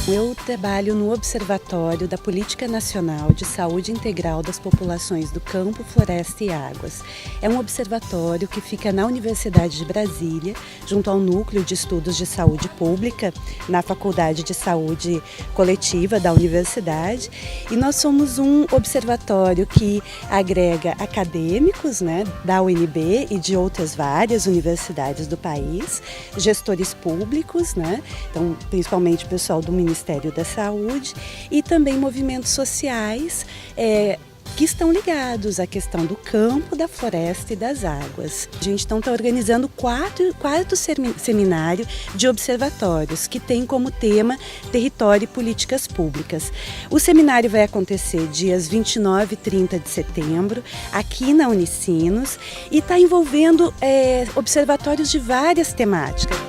Eu trabalho no Observatório da Política Nacional de Saúde Integral das Populações do Campo, Floresta e Águas. É um observatório que fica na Universidade de Brasília, junto ao Núcleo de Estudos de Saúde Pública, na Faculdade de Saúde Coletiva da Universidade. E nós somos um observatório que agrega acadêmicos, da UNB e de outras várias universidades do país, gestores públicos, então, principalmente o pessoal do Ministério da Saúde, e também movimentos sociais que estão ligados à questão do campo, da floresta e das águas. A gente então está organizando quarto seminário de observatórios, que tem como tema Território e Políticas Públicas. O seminário vai acontecer dias 29 e 30 de setembro, aqui na Unicinos, e está envolvendo observatórios de várias temáticas.